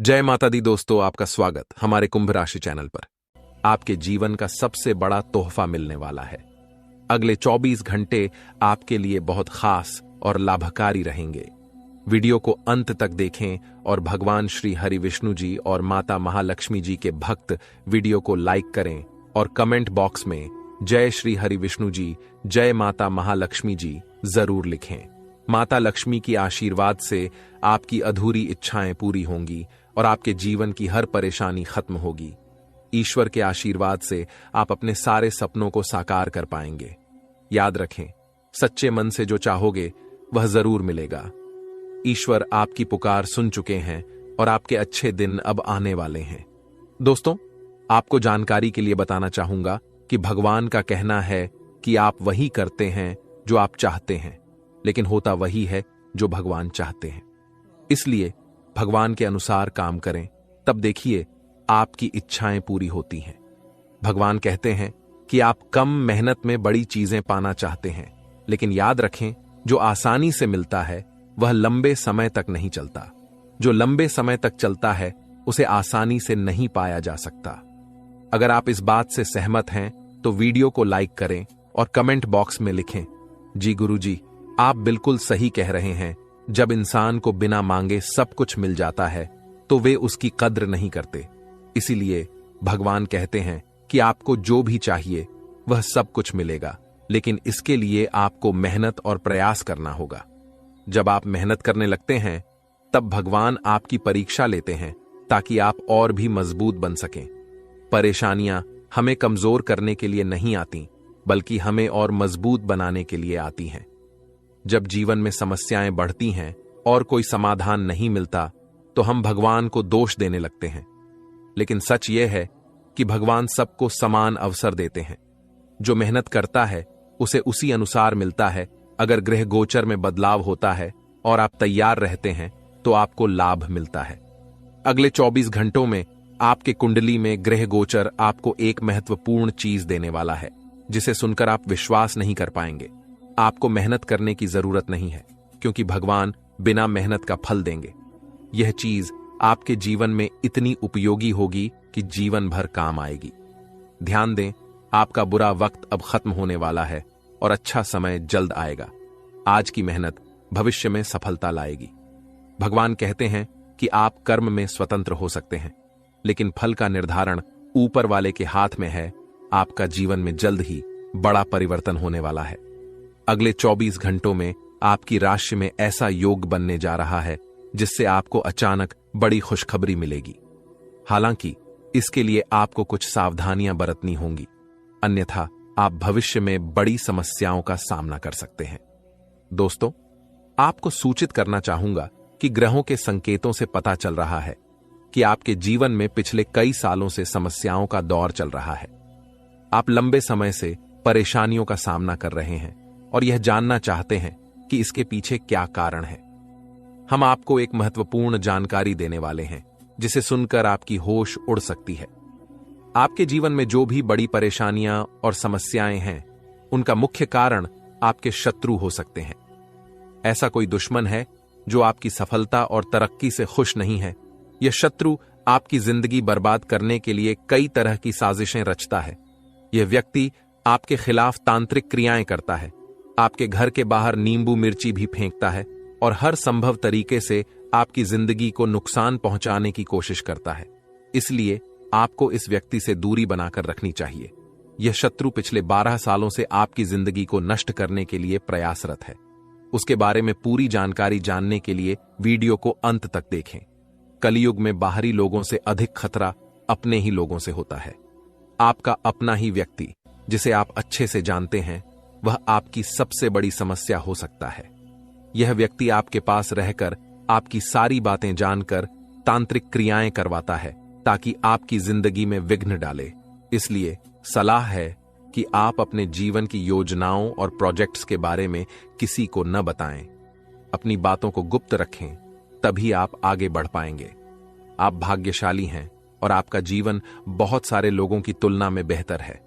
जय माता दी दोस्तों, आपका स्वागत हमारे कुंभ राशि चैनल पर। आपके जीवन का सबसे बड़ा तोहफा मिलने वाला है। अगले 24 घंटे आपके लिए बहुत खास और लाभकारी रहेंगे। वीडियो को अंत तक देखें और भगवान श्री हरि विष्णु जी और माता महालक्ष्मी जी के भक्त वीडियो को लाइक करें और कमेंट बॉक्स में जय श्री हरि विष्णु जी, जय माता महालक्ष्मी जी जरूर लिखें। माता लक्ष्मी की आशीर्वाद से आपकी अधूरी इच्छाएं पूरी होंगी और आपके जीवन की हर परेशानी खत्म होगी। ईश्वर के आशीर्वाद से आप अपने सारे सपनों को साकार कर पाएंगे। याद रखें, सच्चे मन से जो चाहोगे वह जरूर मिलेगा। ईश्वर आपकी पुकार सुन चुके हैं और आपके अच्छे दिन अब आने वाले हैं। दोस्तों, आपको जानकारी के लिए बताना चाहूंगा कि भगवान का कहना है कि आप वही करते हैं जो आप चाहते हैं, लेकिन होता वही है जो भगवान चाहते हैं। इसलिए भगवान के अनुसार काम करें, तब देखिए आपकी इच्छाएं पूरी होती हैं। भगवान कहते हैं कि आप कम मेहनत में बड़ी चीजें पाना चाहते हैं, लेकिन याद रखें, जो आसानी से मिलता है वह लंबे समय तक नहीं चलता। जो लंबे समय तक चलता है उसे आसानी से नहीं पाया जा सकता। अगर आप इस बात से सहमत हैं तो वीडियो को लाइक करें और कमेंट बॉक्स में लिखें, जी गुरुजी, आप बिल्कुल सही कह रहे हैं। जब इंसान को बिना मांगे सब कुछ मिल जाता है तो वे उसकी कद्र नहीं करते। इसीलिए भगवान कहते हैं कि आपको जो भी चाहिए वह सब कुछ मिलेगा, लेकिन इसके लिए आपको मेहनत और प्रयास करना होगा। जब आप मेहनत करने लगते हैं तब भगवान आपकी परीक्षा लेते हैं ताकि आप और भी मजबूत बन सकें। परेशानियां हमें कमजोर करने के लिए नहीं आती, बल्कि हमें और मजबूत बनाने के लिए आती हैं। जब जीवन में समस्याएं बढ़ती हैं और कोई समाधान नहीं मिलता तो हम भगवान को दोष देने लगते हैं, लेकिन सच यह है कि भगवान सबको समान अवसर देते हैं। जो मेहनत करता है उसे उसी अनुसार मिलता है। अगर ग्रह गोचर में बदलाव होता है और आप तैयार रहते हैं तो आपको लाभ मिलता है। अगले 24 घंटों में आपके कुंडली में ग्रह गोचर आपको एक महत्वपूर्ण चीज देने वाला है, जिसे सुनकर आप विश्वास नहीं कर पाएंगे। आपको मेहनत करने की जरूरत नहीं है, क्योंकि भगवान बिना मेहनत का फल देंगे। यह चीज आपके जीवन में इतनी उपयोगी होगी कि जीवन भर काम आएगी। ध्यान दें, आपका बुरा वक्त अब खत्म होने वाला है और अच्छा समय जल्द आएगा। आज की मेहनत भविष्य में सफलता लाएगी। भगवान कहते हैं कि आप कर्म में स्वतंत्र हो सकते हैं, लेकिन फल का निर्धारण ऊपर वाले के हाथ में है। आपका जीवन में जल्द ही बड़ा परिवर्तन होने वाला है। अगले 24 घंटों में आपकी राशि में ऐसा योग बनने जा रहा है जिससे आपको अचानक बड़ी खुशखबरी मिलेगी। हालांकि इसके लिए आपको कुछ सावधानियां बरतनी होंगी, अन्यथा आप भविष्य में बड़ी समस्याओं का सामना कर सकते हैं। दोस्तों, आपको सूचित करना चाहूंगा कि ग्रहों के संकेतों से पता चल रहा है कि आपके जीवन में पिछले कई सालों से समस्याओं का दौर चल रहा है। आप लंबे समय से परेशानियों का सामना कर रहे हैं और यह जानना चाहते हैं कि इसके पीछे क्या कारण है। हम आपको एक महत्वपूर्ण जानकारी देने वाले हैं, जिसे सुनकर आपकी होश उड़ सकती है। आपके जीवन में जो भी बड़ी परेशानियां और समस्याएं हैं, उनका मुख्य कारण आपके शत्रु हो सकते हैं। ऐसा कोई दुश्मन है जो आपकी सफलता और तरक्की से खुश नहीं है। यह शत्रु आपकी जिंदगी बर्बाद करने के लिए कई तरह की साजिशें रचता है। यह व्यक्ति आपके खिलाफ तांत्रिक क्रियाएं करता है, आपके घर के बाहर नींबू मिर्ची भी फेंकता है और हर संभव तरीके से आपकी जिंदगी को नुकसान पहुंचाने की कोशिश करता है। इसलिए आपको इस व्यक्ति से दूरी बनाकर रखनी चाहिए। यह शत्रु पिछले 12 सालों से आपकी जिंदगी को नष्ट करने के लिए प्रयासरत है। उसके बारे में पूरी जानकारी जानने के लिए वीडियो को अंत तक देखें। कलयुग में बाहरी लोगों से अधिक खतरा अपने ही लोगों से होता है। आपका अपना ही व्यक्ति, जिसे आप अच्छे से जानते हैं, वह आपकी सबसे बड़ी समस्या हो सकता है। यह व्यक्ति आपके पास रहकर आपकी सारी बातें जानकर तांत्रिक क्रियाएं करवाता है ताकि आपकी जिंदगी में विघ्न डाले। इसलिए सलाह है कि आप अपने जीवन की योजनाओं और प्रोजेक्ट्स के बारे में किसी को न बताएं। अपनी बातों को गुप्त रखें, तभी आप आगे बढ़ पाएंगे। आप भाग्यशाली हैं और आपका जीवन बहुत सारे लोगों की तुलना में बेहतर है।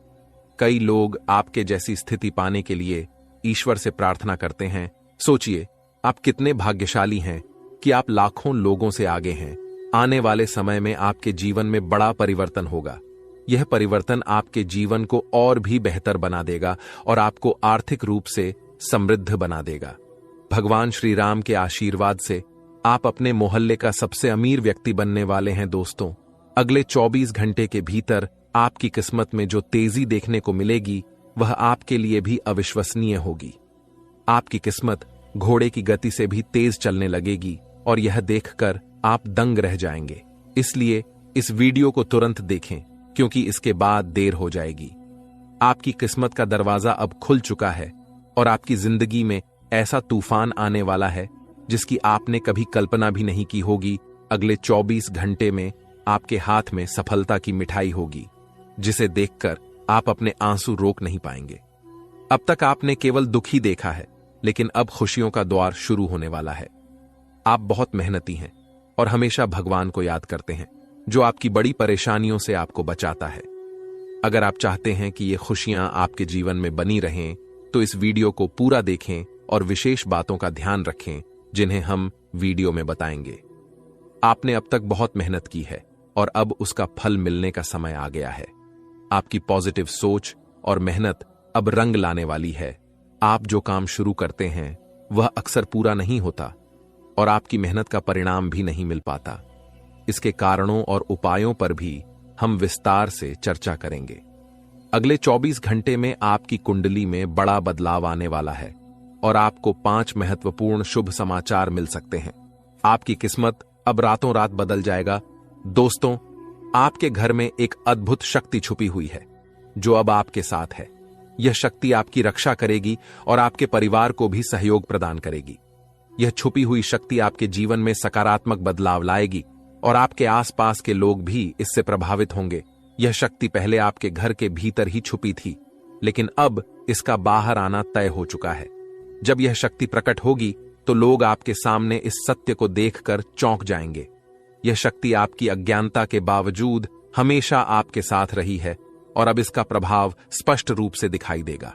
कई लोग आपके जैसी स्थिति पाने के लिए ईश्वर से प्रार्थना करते हैं। सोचिए, आप कितने भाग्यशाली हैं कि आप लाखों लोगों से आगे हैं आने वाले समय में आपके जीवन में बड़ा परिवर्तन होगा। यह परिवर्तन आपके जीवन को और भी बेहतर बना देगा और आपको आर्थिक रूप से समृद्ध बना देगा। भगवान श्री राम के आशीर्वाद से आप अपने मोहल्ले का सबसे अमीर व्यक्ति बनने वाले हैं। दोस्तों, अगले 24 घंटे के भीतर आपकी किस्मत में जो तेजी देखने को मिलेगी वह आपके लिए भी अविश्वसनीय होगी। आपकी किस्मत घोड़े की गति से भी तेज चलने लगेगी और यह देखकर आप दंग रह जाएंगे। इसलिए इस वीडियो को तुरंत देखें, क्योंकि इसके बाद देर हो जाएगी। आपकी किस्मत का दरवाजा अब खुल चुका है और आपकी जिंदगी में ऐसा तूफान आने वाला है जिसकी आपने कभी कल्पना भी नहीं की होगी। अगले 24 घंटे में आपके हाथ में सफलता की मिठाई होगी, जिसे देखकर आप अपने आंसू रोक नहीं पाएंगे। अब तक आपने केवल दुख ही देखा है, लेकिन अब खुशियों का द्वार शुरू होने वाला है। आप बहुत मेहनती हैं और हमेशा भगवान को याद करते हैं, जो आपकी बड़ी परेशानियों से आपको बचाता है। अगर आप चाहते हैं कि ये खुशियां आपके जीवन में बनी रहें, तो इस वीडियो को पूरा देखें और विशेष बातों का ध्यान रखें जिन्हें हम वीडियो में बताएंगे। आपने अब तक बहुत मेहनत की है और अब उसका फल मिलने का समय आ गया है। आपकी पॉजिटिव सोच और मेहनत अब रंग लाने वाली है। आप जो काम शुरू करते हैं वह अक्सर पूरा नहीं होता और आपकी मेहनत का परिणाम भी नहीं मिल पाता। इसके कारणों और उपायों पर भी हम विस्तार से चर्चा करेंगे। अगले 24 घंटे में आपकी कुंडली में बड़ा बदलाव आने वाला है और आपको 5 महत्वपूर्ण शुभ समाचार मिल सकते हैं। आपकी किस्मत अब रातों रात बदल जाएगा। दोस्तों, आपके घर में एक अद्भुत शक्ति छुपी हुई है जो अब आपके साथ है। यह शक्ति आपकी रक्षा करेगी और आपके परिवार को भी सहयोग प्रदान करेगी। यह छुपी हुई शक्ति आपके जीवन में सकारात्मक बदलाव लाएगी और आपके आसपास के लोग भी इससे प्रभावित होंगे। यह शक्ति पहले आपके घर के भीतर ही छुपी थी, लेकिन अब इसका बाहर आना तय हो चुका है। जब यह शक्ति प्रकट होगी तो लोग आपके सामने इस सत्य को देखकर चौंक जाएंगे। यह शक्ति आपकी अज्ञानता के बावजूद हमेशा आपके साथ रही है और अब इसका प्रभाव स्पष्ट रूप से दिखाई देगा।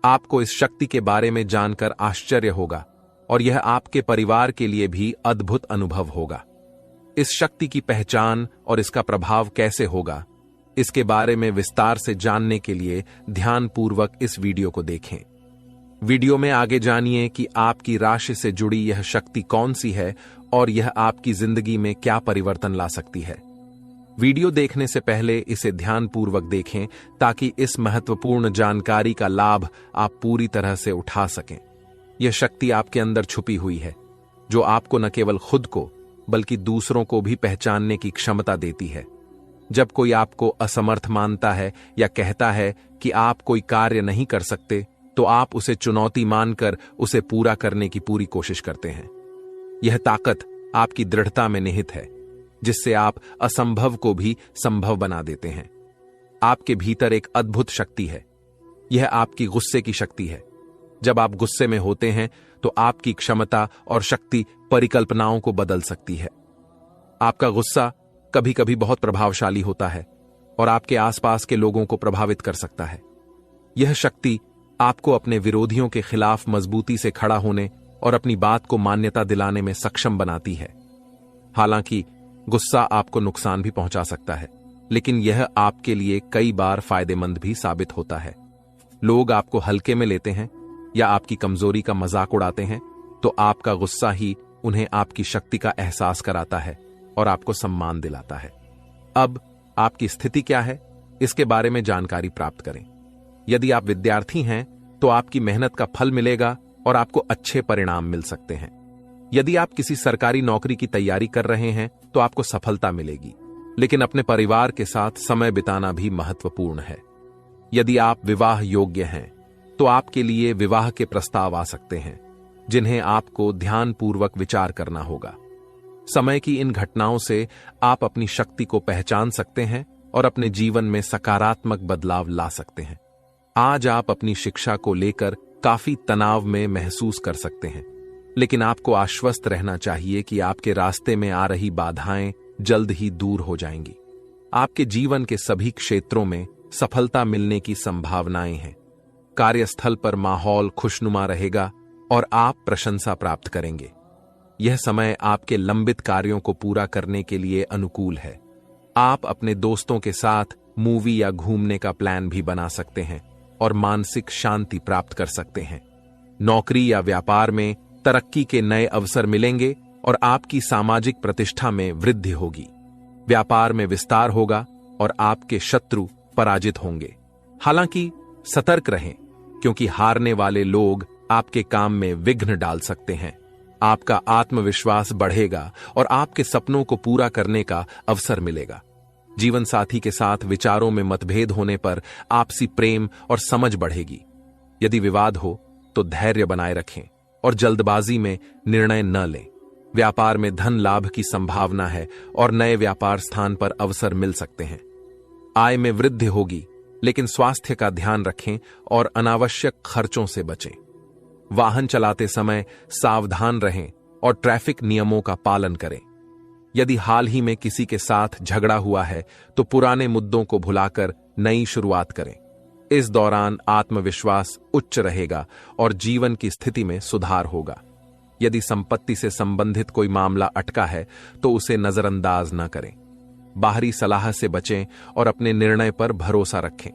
आपको इस शक्ति के बारे में जानकर आश्चर्य होगा और यह आपके परिवार के लिए भी अद्भुत अनुभव होगा। इस शक्ति की पहचान और इसका प्रभाव कैसे होगा, इसके बारे में विस्तार से जानने के लिए ध्यानपूर्वक इस वीडियो को देखें। वीडियो में आगे जानिए कि आपकी राशि से जुड़ी यह शक्ति कौन सी है और यह आपकी जिंदगी में क्या परिवर्तन ला सकती है। वीडियो देखने से पहले इसे ध्यानपूर्वक देखें ताकि इस महत्वपूर्ण जानकारी का लाभ आप पूरी तरह से उठा सकें। यह शक्ति आपके अंदर छुपी हुई है, जो आपको न केवल खुद को बल्कि दूसरों को भी पहचानने की क्षमता देती है। जब कोई आपको असमर्थ मानता है या कहता है कि आप कोई कार्य नहीं कर सकते, तो आप उसे चुनौती मानकर उसे पूरा करने की पूरी कोशिश करते हैं। यह ताकत आपकी दृढ़ता में निहित है, जिससे आप असंभव को भी संभव बना देते हैं। आपके भीतर एक अद्भुत शक्ति है। यह आपकी गुस्से की शक्ति है। जब आप गुस्से में होते हैं तो आपकी क्षमता और शक्ति परिकल्पनाओं को बदल सकती है। आपका गुस्सा कभी कभी बहुत प्रभावशाली होता है और आपके आसपास के लोगों को प्रभावित कर सकता है। यह शक्ति आपको अपने विरोधियों के खिलाफ मजबूती से खड़ा होने और अपनी बात को मान्यता दिलाने में सक्षम बनाती है। हालांकि गुस्सा आपको नुकसान भी पहुंचा सकता है, लेकिन यह आपके लिए कई बार फायदेमंद भी साबित होता है। लोग आपको हल्के में लेते हैं या आपकी कमजोरी का मजाक उड़ाते हैं, तो आपका गुस्सा ही उन्हें आपकी शक्ति का एहसास कराता है और आपको सम्मान दिलाता है। अब आपकी स्थिति क्या है, इसके बारे में जानकारी प्राप्त करें। यदि आप विद्यार्थी हैं तो आपकी मेहनत का फल मिलेगा और आपको अच्छे परिणाम मिल सकते हैं। यदि आप किसी सरकारी नौकरी की तैयारी कर रहे हैं तो आपको सफलता मिलेगी, लेकिन अपने परिवार के साथ समय बिताना भी महत्वपूर्ण है। यदि आप विवाह योग्य हैं तो आपके लिए विवाह के प्रस्ताव आ सकते हैं, जिन्हें आपको ध्यानपूर्वक विचार करना होगा। समय की इन घटनाओं से आप अपनी शक्ति को पहचान सकते हैं और अपने जीवन में सकारात्मक बदलाव ला सकते हैं। आज आप अपनी शिक्षा को लेकर काफी तनाव में महसूस कर सकते हैं, लेकिन आपको आश्वस्त रहना चाहिए कि आपके रास्ते में आ रही बाधाएं जल्द ही दूर हो जाएंगी। आपके जीवन के सभी क्षेत्रों में सफलता मिलने की संभावनाएं हैं। कार्यस्थल पर माहौल खुशनुमा रहेगा और आप प्रशंसा प्राप्त करेंगे। यह समय आपके लंबित कार्यों को पूरा करने के लिए अनुकूल है। आप अपने दोस्तों के साथ मूवी या घूमने का प्लान भी बना सकते हैं और मानसिक शांति प्राप्त कर सकते हैं। नौकरी या व्यापार में तरक्की के नए अवसर मिलेंगे और आपकी सामाजिक प्रतिष्ठा में वृद्धि होगी। व्यापार में विस्तार होगा और आपके शत्रु पराजित होंगे। हालांकि सतर्क रहें, क्योंकि हारने वाले लोग आपके काम में विघ्न डाल सकते हैं। आपका आत्मविश्वास बढ़ेगा और आपके सपनों को पूरा करने का अवसर मिलेगा। जीवन साथी के साथ विचारों में मतभेद होने पर आपसी प्रेम और समझ बढ़ेगी। यदि विवाद हो तो धैर्य बनाए रखें और जल्दबाजी में निर्णय न लें। व्यापार में धन लाभ की संभावना है और नए व्यापार स्थान पर अवसर मिल सकते हैं। आय में वृद्धि होगी, लेकिन स्वास्थ्य का ध्यान रखें और अनावश्यक खर्चों से बचें। वाहन चलाते समय सावधान रहें और ट्रैफिक नियमों का पालन करें। यदि हाल ही में किसी के साथ झगड़ा हुआ है तो पुराने मुद्दों को भुलाकर नई शुरुआत करें। इस दौरान आत्मविश्वास उच्च रहेगा और जीवन की स्थिति में सुधार होगा। यदि संपत्ति से संबंधित कोई मामला अटका है तो उसे नजरअंदाज न करें। बाहरी सलाह से बचें और अपने निर्णय पर भरोसा रखें।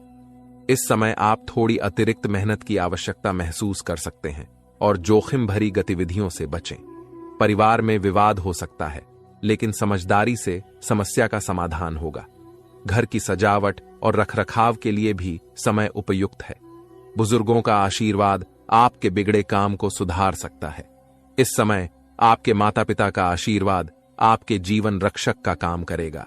इस समय आप थोड़ी अतिरिक्त मेहनत की आवश्यकता महसूस कर सकते हैं और जोखिम भरी गतिविधियों से बचें। परिवार में विवाद हो सकता है, लेकिन समझदारी से समस्या का समाधान होगा। घर की सजावट और रखरखाव के लिए भी समय उपयुक्त है। बुजुर्गों का आशीर्वाद आपके बिगड़े काम को सुधार सकता है। इस समय आपके माता पिता का आशीर्वाद आपके जीवन रक्षक का काम करेगा।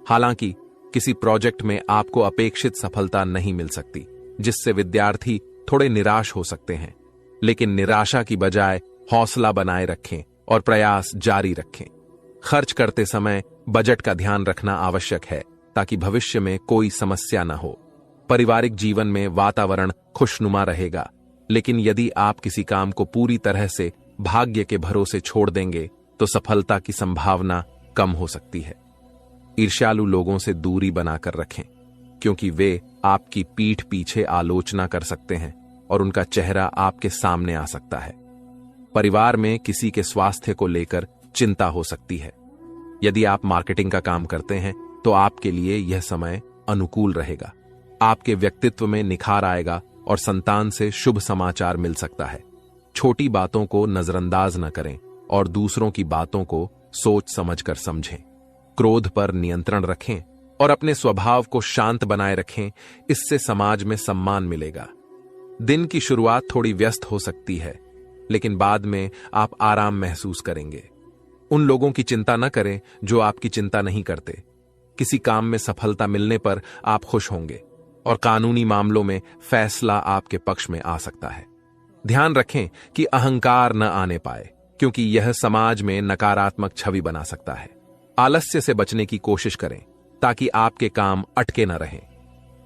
हालांकि किसी प्रोजेक्ट में आपको अपेक्षित सफलता नहीं मिल सकती, जिससे विद्यार्थी थोड़े निराश हो सकते हैं। लेकिन निराशा की बजाय हौसला बनाए रखें और प्रयास जारी रखें। खर्च करते समय बजट का ध्यान रखना आवश्यक है, ताकि भविष्य में कोई समस्या न हो। पारिवारिक जीवन में वातावरण खुशनुमा रहेगा, लेकिन यदि आप किसी काम को पूरी तरह से भाग्य के भरोसे छोड़ देंगे तो सफलता की संभावना कम हो सकती है। ईर्ष्यालु लोगों से दूरी बनाकर रखें, क्योंकि वे आपकी पीठ पीछे आलोचना कर सकते हैं और उनका चेहरा आपके सामने आ सकता है। परिवार में किसी के स्वास्थ्य को लेकर चिंता हो सकती है। यदि आप मार्केटिंग का काम करते हैं तो आपके लिए यह समय अनुकूल रहेगा। आपके व्यक्तित्व में निखार आएगा और संतान से शुभ समाचार मिल सकता है। छोटी बातों को नजरअंदाज न करें और दूसरों की बातों को सोच समझकर समझें। क्रोध पर नियंत्रण रखें और अपने स्वभाव को शांत बनाए रखें। इससे समाज में सम्मान मिलेगा। दिन की शुरुआत थोड़ी व्यस्त हो सकती है, लेकिन बाद में आप आराम महसूस करेंगे। उन लोगों की चिंता न करें जो आपकी चिंता नहीं करते। किसी काम में सफलता मिलने पर आप खुश होंगे और कानूनी मामलों में फैसला आपके पक्ष में आ सकता है। ध्यान रखें कि अहंकार न आने पाए, क्योंकि यह समाज में नकारात्मक छवि बना सकता है। आलस्य से बचने की कोशिश करें ताकि आपके काम अटके न रहें।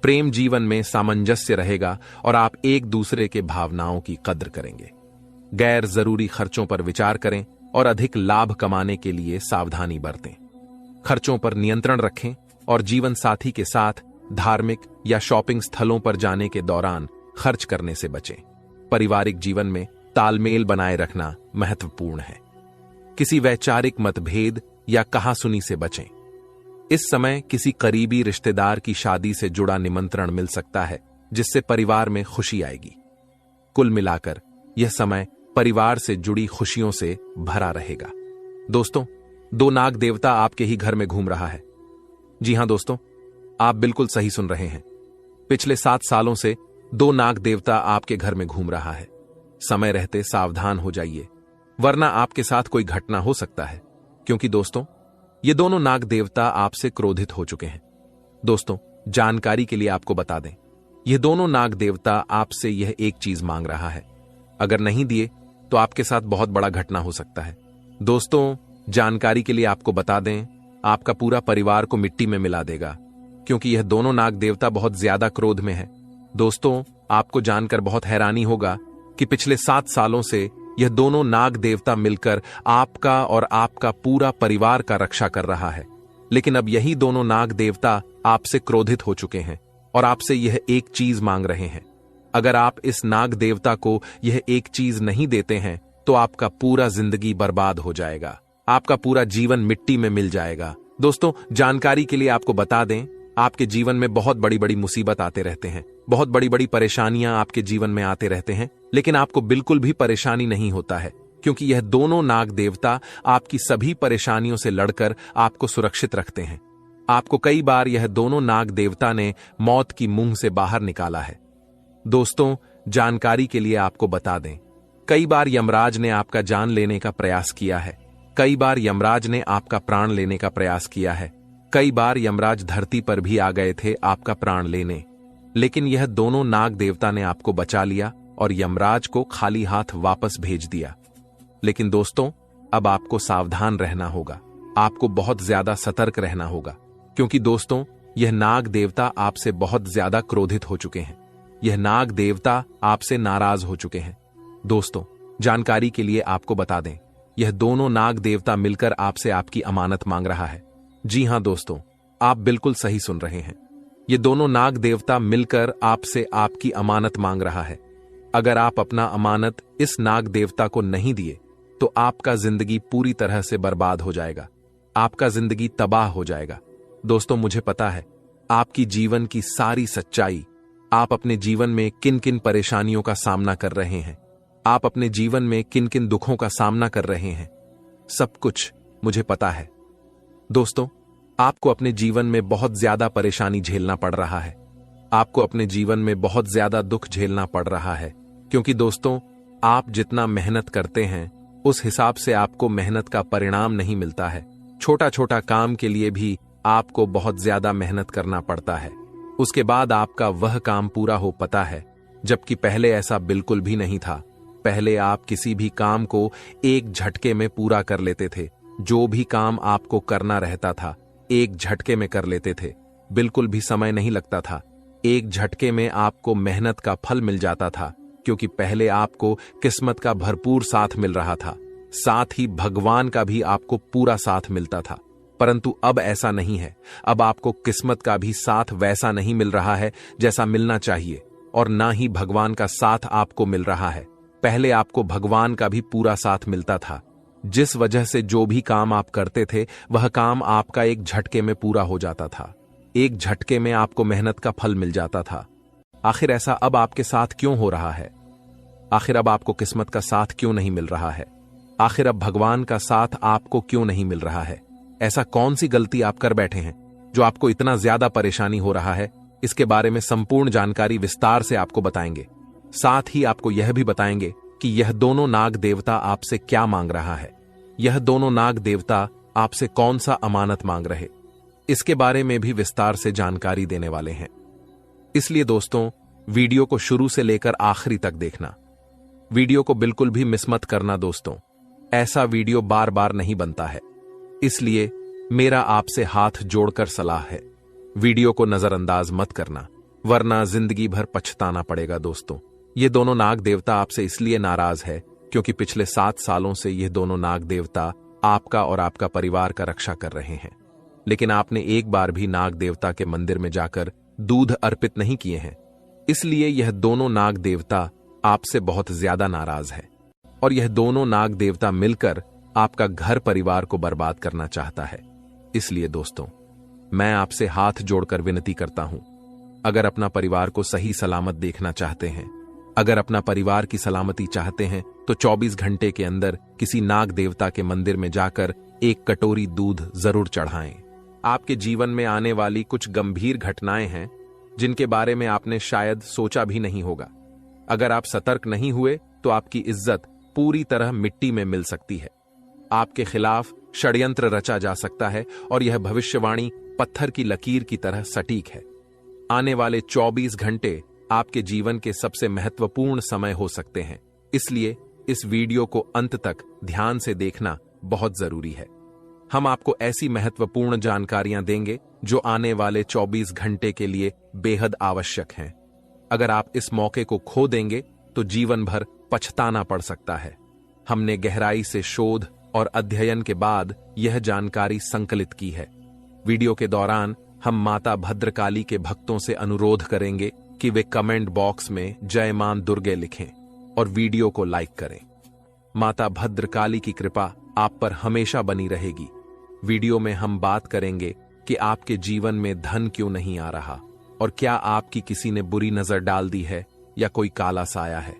प्रेम जीवन में सामंजस्य रहेगा और आप एक दूसरे के भावनाओं की कद्र करेंगे। गैर जरूरी खर्चों पर विचार करें और अधिक लाभ कमाने के लिए सावधानी बरतें। खर्चों पर नियंत्रण रखें और जीवन साथी के साथ धार्मिक या शॉपिंग स्थलों पर जाने के दौरान खर्च करने से बचें। पारिवारिक जीवन में तालमेल बनाए रखना महत्वपूर्ण है। किसी वैचारिक मतभेद या कहासुनी से बचें। इस समय किसी करीबी रिश्तेदार की शादी से जुड़ा निमंत्रण मिल सकता है, जिससे परिवार में खुशी आएगी। कुल मिलाकर यह समय परिवार से जुड़ी खुशियों से भरा रहेगा। दोस्तों, 2 नाग देवता आपके ही घर में घूम रहा है। जी हां दोस्तों, आप बिल्कुल सही सुन रहे हैं। पिछले 7 सालों से 2 नाग देवता आपके घर में घूम रहा है। समय रहते सावधान हो जाइए, वरना आपके साथ कोई घटना हो सकता है, क्योंकि दोस्तों ये दोनों नाग देवता आपसे क्रोधित हो चुके हैं। दोस्तों, जानकारी के लिए आपको बता दें, ये दोनों नाग देवता आपसे यह एक चीज मांग रहा है। अगर नहीं दिए तो आपके साथ बहुत बड़ा घटना हो सकता है। दोस्तों, जानकारी के लिए आपको बता दें, आपका पूरा परिवार को मिट्टी में मिला देगा, क्योंकि यह दोनों नाग देवता बहुत ज्यादा क्रोध में है। दोस्तों, आपको जानकर बहुत हैरानी होगा कि पिछले 7 सालों से यह दोनों नाग देवता मिलकर आपका और आपका पूरा परिवार का रक्षा कर रहा है। लेकिन अब यही दोनों नाग देवता आपसे क्रोधित हो चुके हैं और आपसे यह एक चीज मांग रहे हैं। अगर आप इस नाग देवता को यह एक चीज नहीं देते हैं तो आपका पूरा जिंदगी बर्बाद हो जाएगा, आपका पूरा जीवन मिट्टी में मिल जाएगा। दोस्तों, जानकारी के लिए आपको बता दें, आपके जीवन में बहुत बड़ी बड़ी मुसीबत आते रहते हैं, बहुत बड़ी बड़ी परेशानियां आपके जीवन में आते रहते हैं, लेकिन आपको बिल्कुल भी परेशानी नहीं होता है, क्योंकि यह दोनों नाग देवता आपकी सभी परेशानियों से लड़कर आपको सुरक्षित रखते हैं। आपको कई बार यह दोनों नाग देवता ने मौत की मुंह से बाहर निकाला है। दोस्तों, जानकारी के लिए आपको बता दें, कई बार यमराज ने आपका जान लेने का प्रयास किया है, कई बार यमराज ने आपका प्राण लेने का प्रयास किया है, कई बार यमराज धरती पर भी आ गए थे आपका प्राण लेने, लेकिन यह दोनों नाग देवता ने आपको बचा लिया और यमराज को खाली हाथ वापस भेज दिया। लेकिन दोस्तों, अब आपको सावधान रहना होगा, आपको बहुत ज्यादा सतर्क रहना होगा, क्योंकि दोस्तों, यह नाग देवता आपसे बहुत ज्यादा क्रोधित हो चुके हैं, यह नाग देवता आपसे नाराज हो चुके हैं। दोस्तों, जानकारी के लिए आपको बता दें, यह दोनों नाग देवता मिलकर आपसे आपकी अमानत मांग रहा है। जी हां दोस्तों, आप बिल्कुल सही सुन रहे हैं, ये दोनों नाग देवता मिलकर आपसे आपकी अमानत मांग रहा है। अगर आप अपना अमानत इस नाग देवता को नहीं दिए तो आपका जिंदगी पूरी तरह से बर्बाद हो जाएगा, आपका जिंदगी तबाह हो जाएगा। दोस्तों, मुझे पता है आपकी जीवन की सारी सच्चाई, आप अपने जीवन में किन किन परेशानियों का सामना कर रहे हैं, आप अपने जीवन में किन किन दुखों का सामना कर रहे हैं, सब कुछ मुझे पता है। दोस्तों, आपको अपने जीवन में बहुत ज्यादा परेशानी झेलना पड़ रहा है, आपको अपने जीवन में बहुत ज्यादा दुख झेलना पड़ रहा है, क्योंकि दोस्तों, आप जितना मेहनत करते हैं उस हिसाब से आपको मेहनत का परिणाम नहीं मिलता है। छोटा छोटा काम के लिए भी आपको बहुत ज्यादा मेहनत करना पड़ता है, उसके बाद आपका वह काम पूरा हो पाता है, जबकि पहले ऐसा बिल्कुल भी नहीं था। पहले आप किसी भी काम को एक झटके में पूरा कर लेते थे, जो भी काम आपको करना रहता था एक झटके में कर लेते थे, बिल्कुल भी समय नहीं लगता था, एक झटके में आपको मेहनत का फल मिल जाता था, क्योंकि पहले आपको किस्मत का भरपूर साथ मिल रहा था, साथ ही भगवान का भी आपको पूरा साथ मिलता था। परंतु अब ऐसा नहीं है, अब आपको किस्मत का भी साथ वैसा नहीं मिल रहा है जैसा मिलना चाहिए, और ना ही भगवान का साथ आपको मिल रहा है। पहले आपको भगवान का भी पूरा साथ मिलता था, जिस वजह से जो भी काम आप करते थे वह काम आपका एक झटके में पूरा हो जाता था, एक झटके में आपको मेहनत का फल मिल जाता था। आखिर ऐसा अब आपके साथ क्यों हो रहा है? आखिर अब आपको किस्मत का साथ क्यों नहीं मिल रहा है? आखिर अब भगवान का साथ आपको क्यों नहीं मिल रहा है? ऐसा कौन सी गलती आप कर बैठे हैं जो आपको इतना ज्यादा परेशानी हो रहा है? इसके बारे में संपूर्ण जानकारी विस्तार से आपको बताएंगे, साथ ही आपको यह भी बताएंगे कि यह दोनों नाग देवता आपसे क्या मांग रहा है, यह दोनों नाग देवता आपसे कौन सा अमानत मांग रहे, इसके बारे में भी विस्तार से जानकारी देने वाले हैं। इसलिए दोस्तों, वीडियो को शुरू से लेकर आखिरी तक देखना, वीडियो को बिल्कुल भी मिस मत करना। दोस्तों, ऐसा वीडियो बार बार नहीं बनता है, इसलिए मेरा आपसे हाथ जोड़कर सलाह है, वीडियो को नजरअंदाज मत करना, वरना जिंदगी भर पछताना पड़ेगा। दोस्तों, ये दोनों नाग देवता आपसे इसलिए नाराज है क्योंकि पिछले 7 सालों से ये दोनों नाग देवता आपका और आपका परिवार का रक्षा कर रहे हैं, लेकिन आपने एक बार भी नाग देवता के मंदिर में जाकर दूध अर्पित नहीं किए हैं, इसलिए यह दोनों नाग देवता आपसे बहुत ज्यादा नाराज है, और यह दोनों नाग देवता मिलकर आपका घर परिवार को बर्बाद करना चाहता है। इसलिए दोस्तों, मैं आपसे हाथ जोड़कर विनती करता हूं, अगर अपना परिवार को सही सलामत देखना चाहते हैं, अगर अपना परिवार की सलामती चाहते हैं, तो 24 घंटे के अंदर किसी नाग देवता के मंदिर में जाकर एक कटोरी दूध जरूर चढ़ाएं। आपके जीवन में आने वाली कुछ गंभीर घटनाएं हैं जिनके बारे में आपने शायद सोचा भी नहीं होगा। अगर आप सतर्क नहीं हुए तो आपकी इज्जत पूरी तरह मिट्टी में मिल सकती है, आपके खिलाफ षड्यंत्र रचा जा सकता है, और यह भविष्यवाणी पत्थर की लकीर की तरह सटीक है। आने वाले 24 घंटे आपके जीवन के सबसे महत्वपूर्ण समय हो सकते हैं, इसलिए इस वीडियो को अंत तक ध्यान से देखना बहुत जरूरी है। हम आपको ऐसी महत्वपूर्ण जानकारियां देंगे जो आने वाले 24 घंटे के लिए बेहद आवश्यक हैं। अगर आप इस मौके को खो देंगे तो जीवन भर पछताना पड़ सकता है। हमने गहराई से शोध और अध्ययन के बाद यह जानकारी संकलित की है। वीडियो के दौरान हम माता भद्रकाली के भक्तों से अनुरोध करेंगे कि वे कमेंट बॉक्स में जय मां दुर्गे लिखें और वीडियो को लाइक करें। माता भद्रकाली की कृपा आप पर हमेशा बनी रहेगी। वीडियो में हम बात करेंगे कि आपके जीवन में धन क्यों नहीं आ रहा और क्या आपकी किसी ने बुरी नजर डाल दी है या कोई काला साया है।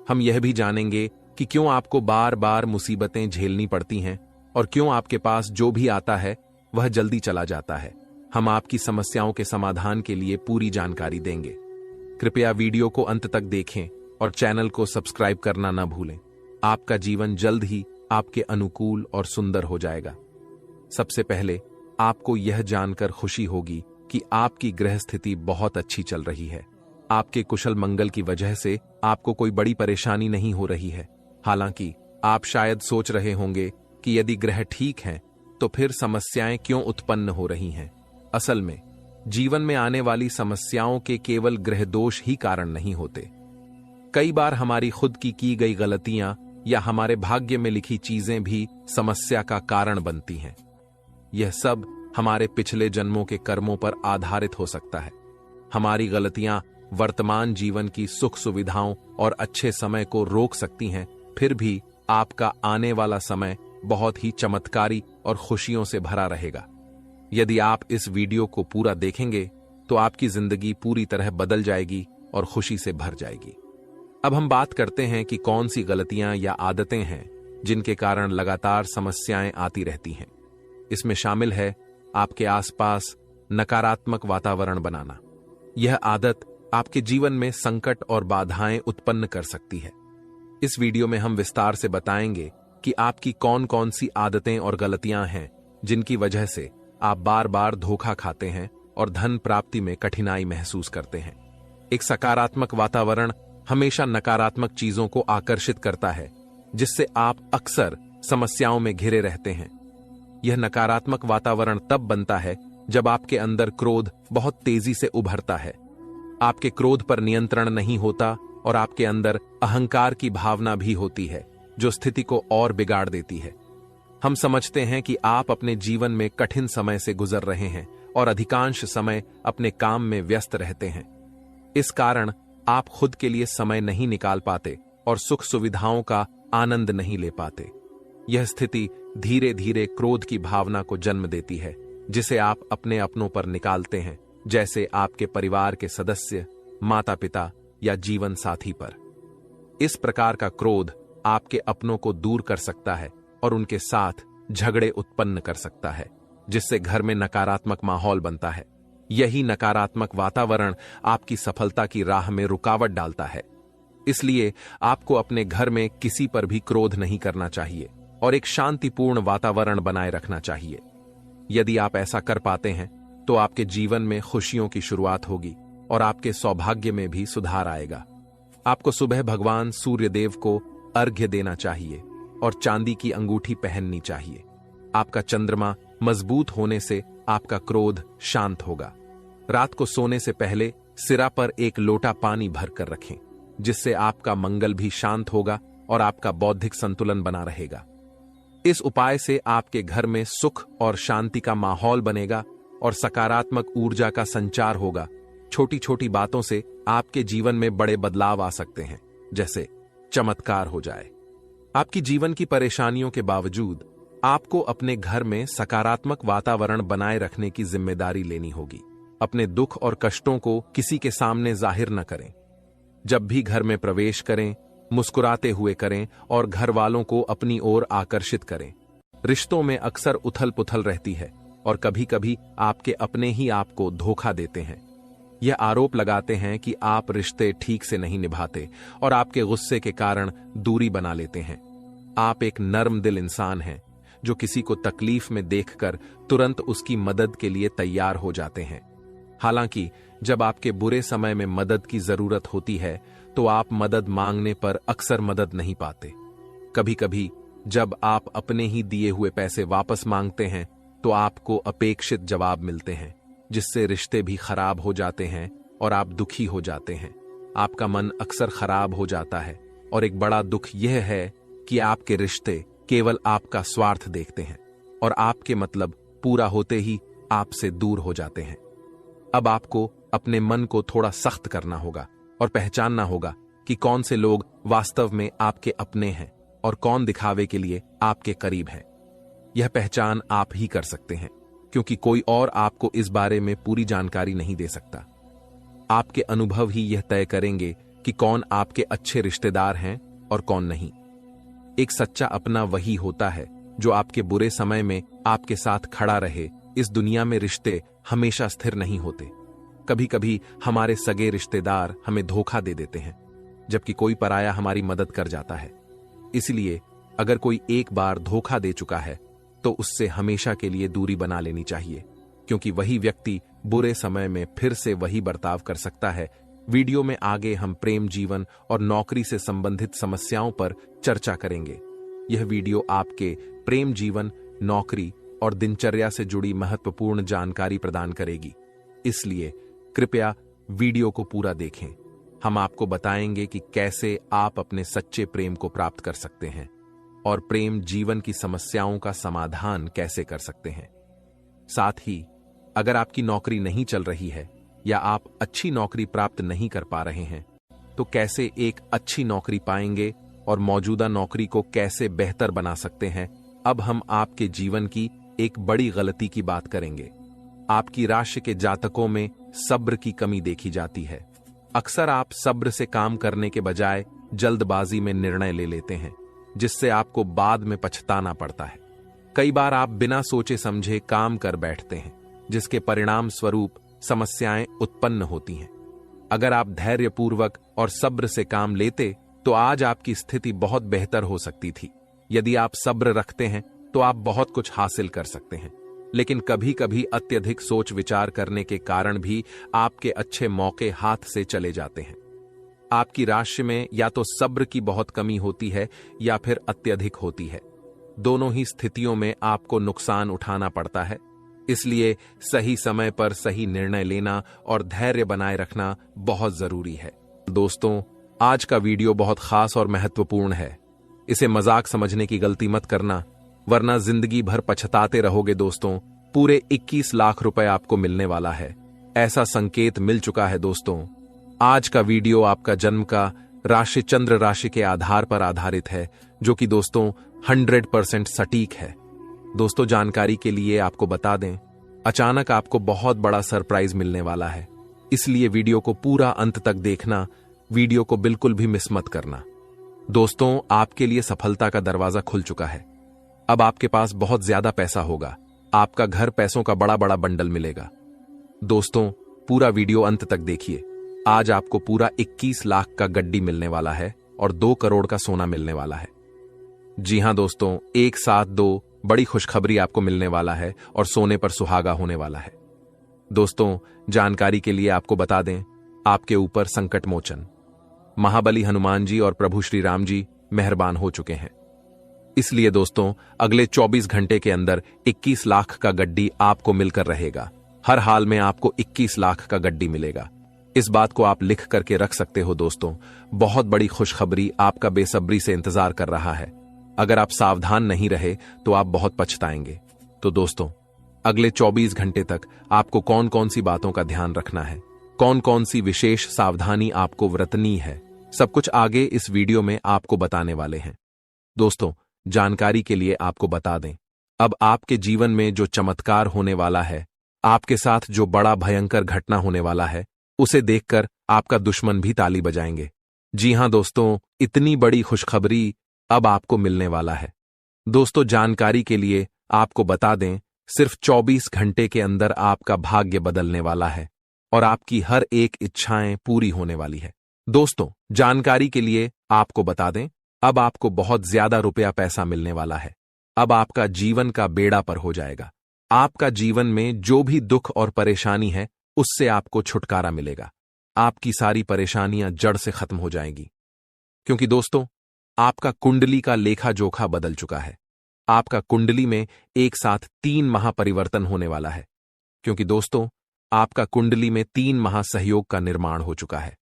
हम यह भी जानेंगे कि क्यों आपको बार बार मुसीबतें झेलनी पड़ती हैं और क्यों आपके पास जो भी आता है वह जल्दी चला जाता है। हम आपकी समस्याओं के समाधान के लिए पूरी जानकारी देंगे। कृपया वीडियो को अंत तक देखें और चैनल को सब्सक्राइब करना न भूलें। आपका जीवन जल्द ही आपके अनुकूल और सुंदर हो जाएगा। सबसे पहले आपको यह जानकर खुशी होगी कि आपकी ग्रह स्थिति बहुत अच्छी चल रही है। आपके कुशल मंगल की वजह से आपको कोई बड़ी परेशानी नहीं हो रही है। हालांकि आप शायद सोच रहे होंगे कि यदि ग्रह ठीक हैं तो फिर समस्याएं क्यों उत्पन्न हो रही हैं। असल में जीवन में आने वाली समस्याओं के केवल ग्रह दोष ही कारण नहीं होते। कई बार हमारी खुद की गई गलतियां या हमारे भाग्य में लिखी चीजें भी समस्या का कारण बनती हैं। यह सब हमारे पिछले जन्मों के कर्मों पर आधारित हो सकता है। हमारी गलतियां वर्तमान जीवन की सुख सुविधाओं और अच्छे समय को रोक सकती हैं, फिर भी आपका आने वाला समय बहुत ही चमत्कारी और खुशियों से भरा रहेगा। यदि आप इस वीडियो को पूरा देखेंगे तो आपकी जिंदगी पूरी तरह बदल जाएगी और खुशी से भर जाएगी। अब हम बात करते हैं कि कौन सी गलतियां या आदतें हैं जिनके कारण लगातार समस्याएं आती रहती हैं। इसमें शामिल है आपके आसपास नकारात्मक वातावरण बनाना। यह आदत आपके जीवन में संकट और बाधाएं उत्पन्न कर सकती है। इस वीडियो में हम विस्तार से बताएंगे कि आपकी कौन कौन सी आदतें और गलतियां हैं जिनकी वजह से आप बार बार धोखा खाते हैं और धन प्राप्ति में कठिनाई महसूस करते हैं। एक सकारात्मक वातावरण हमेशा नकारात्मक चीजों को आकर्षित करता है, जिससे आप अक्सर समस्याओं में घिरे रहते हैं। यह नकारात्मक वातावरण तब बनता है जब आपके अंदर क्रोध बहुत तेजी से उभरता है। आपके क्रोध पर नियंत्रण नहीं होता और आपके अंदर अहंकार की भावना भी होती है, जो स्थिति को और बिगाड़ देती है। हम समझते हैं कि आप अपने जीवन में कठिन समय से गुजर रहे हैं और अधिकांश समय अपने काम में व्यस्त रहते हैं। इस कारण आप खुद के लिए समय नहीं निकाल पाते और सुख सुविधाओं का आनंद नहीं ले पाते। यह स्थिति धीरे धीरे क्रोध की भावना को जन्म देती है, जिसे आप अपने अपनों पर निकालते हैं, जैसे आपके परिवार के सदस्य, माता पिता या जीवन साथी पर। इस प्रकार का क्रोध आपके अपनों को दूर कर सकता है और उनके साथ झगड़े उत्पन्न कर सकता है, जिससे घर में नकारात्मक माहौल बनता है। यही नकारात्मक वातावरण आपकी सफलता की राह में रुकावट डालता है। इसलिए आपको अपने घर में किसी पर भी क्रोध नहीं करना चाहिए और एक शांतिपूर्ण वातावरण बनाए रखना चाहिए। यदि आप ऐसा कर पाते हैं तो आपके जीवन में खुशियों की शुरुआत होगी और आपके सौभाग्य में भी सुधार आएगा। आपको सुबह भगवान सूर्यदेव को अर्घ्य देना चाहिए और चांदी की अंगूठी पहननी चाहिए। आपका चंद्रमा मजबूत होने से आपका क्रोध शांत होगा। रात को सोने से पहले सिरा पर एक लोटा पानी भरकर रखें, जिससे आपका मंगल भी शांत होगा और आपका बौद्धिक संतुलन बना रहेगा। इस उपाय से आपके घर में सुख और शांति का माहौल बनेगा और सकारात्मक ऊर्जा का संचार होगा। छोटी छोटी बातों से आपके जीवन में बड़े बदलाव आ सकते हैं, जैसे चमत्कार हो जाए। आपकी जीवन की परेशानियों के बावजूद आपको अपने घर में सकारात्मक वातावरण बनाए रखने की जिम्मेदारी लेनी होगी। अपने दुख और कष्टों को किसी के सामने जाहिर न करें। जब भी घर में प्रवेश करें, मुस्कुराते हुए करें और घर वालों को अपनी ओर आकर्षित करें। रिश्तों में अक्सर उथल पुथल रहती है और कभी कभी आपके अपने ही आपको धोखा देते हैं। यह आरोप लगाते हैं कि आप रिश्ते ठीक से नहीं निभाते और आपके गुस्से के कारण दूरी बना लेते हैं। आप एक नर्म दिल इंसान हैं जो किसी को तकलीफ में देखकर तुरंत उसकी मदद के लिए तैयार हो जाते हैं। हालांकि जब आपके बुरे समय में मदद की जरूरत होती है तो आप मदद मांगने पर अक्सर मदद नहीं पाते। कभी कभी जब आप अपने ही दिए हुए पैसे वापस मांगते हैं तो आपको अपेक्षित जवाब मिलते हैं, जिससे रिश्ते भी खराब हो जाते हैं और आप दुखी हो जाते हैं। आपका मन अक्सर खराब हो जाता है और एक बड़ा दुख यह है कि आपके रिश्ते केवल आपका स्वार्थ देखते हैं और आपके मतलब पूरा होते ही आपसे दूर हो जाते हैं। अब आपको अपने मन को थोड़ा सख्त करना होगा और पहचानना होगा कि कौन से लोग वास्तव में आपके अपने हैं और कौन दिखावे के लिए आपके करीब है, यह पहचान आप ही कर सकते हैं, क्योंकि कोई और आपको इस बारे में पूरी जानकारी नहीं दे सकता। आपके अनुभव ही यह तय करेंगे कि कौन आपके अच्छे रिश्तेदार हैं और कौन नहीं। एक सच्चा अपना वही होता है जो आपके बुरे समय में आपके साथ खड़ा रहे। इस दुनिया में रिश्ते हमेशा स्थिर नहीं होते। कभी कभी हमारे सगे रिश्तेदार हमें धोखा दे देते हैं, जबकि कोई पराया हमारी मदद कर जाता है। इसलिए अगर कोई एक बार धोखा दे चुका है तो उससे हमेशा के लिए दूरी बना लेनी चाहिए, क्योंकि वही व्यक्ति बुरे समय में फिर से वही बर्ताव कर सकता है। वीडियो में आगे हम प्रेम जीवन और नौकरी से संबंधित समस्याओं पर चर्चा करेंगे। यह वीडियो आपके प्रेम जीवन, नौकरी और दिनचर्या से जुड़ी महत्वपूर्ण जानकारी प्रदान करेगी, इसलिए कृपया वीडियो को पूरा देखें। हम आपको बताएंगे कि कैसे आप अपने सच्चे प्रेम को प्राप्त कर सकते हैं और प्रेम जीवन की समस्याओं का समाधान कैसे कर सकते हैं। साथ ही अगर आपकी नौकरी नहीं चल रही है या आप अच्छी नौकरी प्राप्त नहीं कर पा रहे हैं, तो कैसे एक अच्छी नौकरी पाएंगे और मौजूदा नौकरी को कैसे बेहतर बना सकते हैं। अब हम आपके जीवन की एक बड़ी गलती की बात करेंगे। आपकी राशि के जातकों में सब्र की कमी देखी जाती है। अक्सर आप सब्र से काम करने के बजाय जल्दबाजी में निर्णय ले लेते हैं, जिससे आपको बाद में पछताना पड़ता है। कई बार आप बिना सोचे समझे काम कर बैठते हैं, जिसके परिणाम स्वरूप समस्याएं उत्पन्न होती हैं। अगर आप धैर्यपूर्वक और सब्र से काम लेते तो आज आपकी स्थिति बहुत बेहतर हो सकती थी। यदि आप सब्र रखते हैं तो आप बहुत कुछ हासिल कर सकते हैं, लेकिन कभी कभी अत्यधिक सोच विचार करने के कारण भी आपके अच्छे मौके हाथ से चले जाते हैं। आपकी राशि में या तो सब्र की बहुत कमी होती है या फिर अत्यधिक होती है। दोनों ही स्थितियों में आपको नुकसान उठाना पड़ता है। इसलिए सही समय पर सही निर्णय लेना और धैर्य बनाए रखना बहुत जरूरी है। दोस्तों, आज का वीडियो बहुत खास और महत्वपूर्ण है। इसे मजाक समझने की गलती मत करना, वरना जिंदगी भर पछताते रहोगे। दोस्तों, पूरे 21 लाख रुपए आपको मिलने वाला है, ऐसा संकेत मिल चुका है। दोस्तों, आज का वीडियो आपका जन्म का राशि चंद्र राशि के आधार पर आधारित है, जो कि दोस्तों 100% सटीक है। दोस्तों, जानकारी के लिए आपको बता दें, अचानक आपको बहुत बड़ा सरप्राइज मिलने वाला है, इसलिए वीडियो को पूरा अंत तक देखना। वीडियो को बिल्कुल भी मिस मत करना। दोस्तों, आपके लिए सफलता का दरवाजा खुल चुका है। अब आपके पास बहुत ज्यादा पैसा होगा। आपका घर पैसों का बड़ा बड़ा बंडल मिलेगा। दोस्तों, पूरा वीडियो अंत तक देखिए। आज आपको पूरा 21 लाख का गड्डी मिलने वाला है और 2 करोड़ का सोना मिलने वाला है। जी हां दोस्तों, एक साथ 2 बड़ी खुशखबरी आपको मिलने वाला है और सोने पर सुहागा होने वाला है। दोस्तों, जानकारी के लिए आपको बता दें, आपके ऊपर संकट मोचन महाबली हनुमान जी और प्रभु श्री राम जी मेहरबान हो चुके हैं। इसलिए दोस्तों, अगले 24 घंटे के अंदर 21 लाख का गड्डी आपको मिलकर रहेगा। हर हाल में आपको 21 लाख का गड्डी मिलेगा। इस बात को आप लिख करके रख सकते हो। दोस्तों, बहुत बड़ी खुशखबरी आपका बेसब्री से इंतजार कर रहा है। अगर आप सावधान नहीं रहे तो आप बहुत पछताएंगे। तो दोस्तों, अगले 24 घंटे तक आपको कौन कौन सी बातों का ध्यान रखना है, कौन कौन सी विशेष सावधानी आपको बरतनी है, सब कुछ आगे इस वीडियो में आपको बताने वाले हैं। दोस्तों, जानकारी के लिए आपको बता दें, अब आपके जीवन में जो चमत्कार होने वाला है, आपके साथ जो बड़ा भयंकर घटना होने वाला है, उसे देखकर आपका दुश्मन भी ताली बजाएंगे। जी हां दोस्तों, इतनी बड़ी खुशखबरी अब आपको मिलने वाला है। दोस्तों, जानकारी के लिए आपको बता दें, सिर्फ 24 घंटे के अंदर आपका भाग्य बदलने वाला है और आपकी हर एक इच्छाएं पूरी होने वाली है। दोस्तों, जानकारी के लिए आपको बता दें, अब आपको बहुत ज्यादा रुपया पैसा मिलने वाला है। अब आपका जीवन का बेड़ा पार हो जाएगा। आपका जीवन में जो भी दुख और परेशानी है, उससे आपको छुटकारा मिलेगा। आपकी सारी परेशानियां जड़ से खत्म हो जाएंगी, क्योंकि दोस्तों, आपका कुंडली का लेखा जोखा बदल चुका है। आपका कुंडली में एक साथ 3 महापरिवर्तन होने वाला है, क्योंकि दोस्तों, आपका कुंडली में 3 महासहयोग का निर्माण हो चुका है।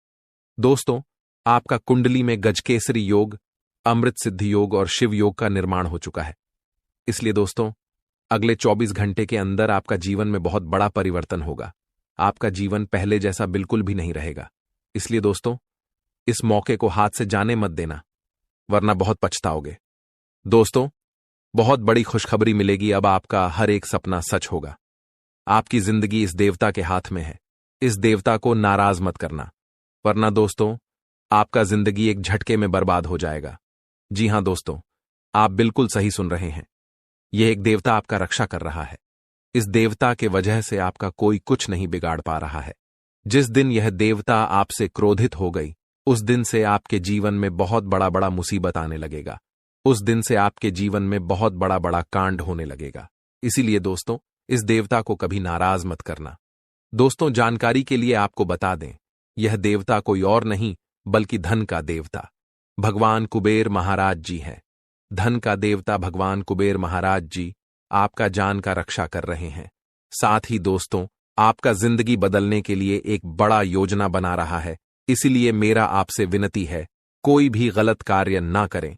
दोस्तों, आपका कुंडली में गजकेसरी योग, अमृत सिद्धि योग और शिव योग का निर्माण हो चुका है। इसलिए दोस्तों, अगले 24 घंटे के अंदर आपका जीवन में बहुत बड़ा परिवर्तन होगा। आपका जीवन पहले जैसा बिल्कुल भी नहीं रहेगा। इसलिए दोस्तों, इस मौके को हाथ से जाने मत देना, वरना बहुत पछताओगे। दोस्तों, बहुत बड़ी खुशखबरी मिलेगी। अब आपका हर एक सपना सच होगा। आपकी जिंदगी इस देवता के हाथ में है। इस देवता को नाराज मत करना, वरना दोस्तों आपका जिंदगी एक झटके में बर्बाद हो जाएगा। जी हां दोस्तों, आप बिल्कुल सही सुन रहे हैं। यह एक देवता आपका रक्षा कर रहा है। इस देवता के वजह से आपका कोई कुछ नहीं बिगाड़ पा रहा है। जिस दिन यह देवता आपसे क्रोधित हो गई, उस दिन से आपके जीवन में बहुत बड़ा बड़ा मुसीबत आने लगेगा। उस दिन से आपके जीवन में बहुत बड़ा बड़ा कांड होने लगेगा। इसीलिए दोस्तों, इस देवता को कभी नाराज मत करना। दोस्तों, जानकारी के लिए आपको बता दें, यह देवता कोई और नहीं बल्कि धन का देवता भगवान कुबेर महाराज जी है। धन का देवता भगवान कुबेर महाराज जी आपका जान का रक्षा कर रहे हैं। साथ ही दोस्तों, आपका जिंदगी बदलने के लिए एक बड़ा योजना बना रहा है। इसीलिए मेरा आपसे विनती है, कोई भी गलत कार्य ना करें।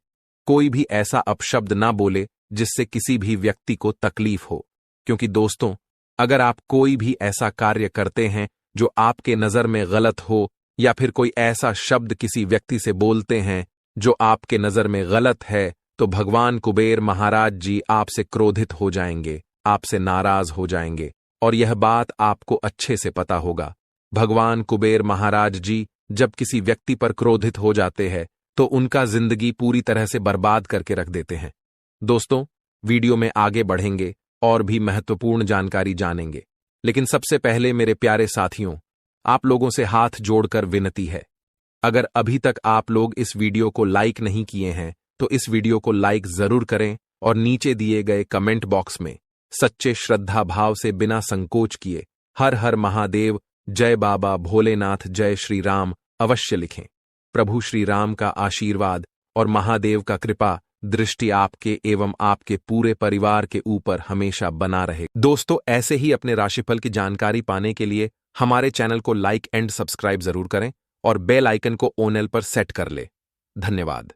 कोई भी ऐसा अपशब्द ना बोले जिससे किसी भी व्यक्ति को तकलीफ हो। क्योंकि दोस्तों, अगर आप कोई भी ऐसा कार्य करते हैं जो आपके नजर में गलत हो, या फिर कोई ऐसा शब्द किसी व्यक्ति से बोलते हैं जो आपके नजर में गलत है, तो भगवान कुबेर महाराज जी आपसे क्रोधित हो जाएंगे, आपसे नाराज हो जाएंगे। और यह बात आपको अच्छे से पता होगा। भगवान कुबेर महाराज जी जब किसी व्यक्ति पर क्रोधित हो जाते हैं तो उनका जिंदगी पूरी तरह से बर्बाद करके रख देते हैं। दोस्तों, वीडियो में आगे बढ़ेंगे और भी महत्वपूर्ण जानकारी जानेंगे, लेकिन सबसे पहले मेरे प्यारे साथियों, आप लोगों से हाथ जोड़कर विनती है, अगर अभी तक आप लोग इस वीडियो को लाइक नहीं किए हैं तो इस वीडियो को लाइक जरूर करें और नीचे दिए गए कमेंट बॉक्स में सच्चे श्रद्धा भाव से बिना संकोच किए हर हर महादेव, जय बाबा भोलेनाथ, जय श्री राम अवश्य लिखें। प्रभु श्री राम का आशीर्वाद और महादेव का कृपा दृष्टि आपके एवं आपके पूरे परिवार के ऊपर हमेशा बना रहे। दोस्तों, ऐसे ही अपने राशिफल की जानकारी पाने के लिए हमारे चैनल को लाइक एंड सब्सक्राइब जरूर करें और बेल आइकन को ऑल पर सेट कर ले। धन्यवाद।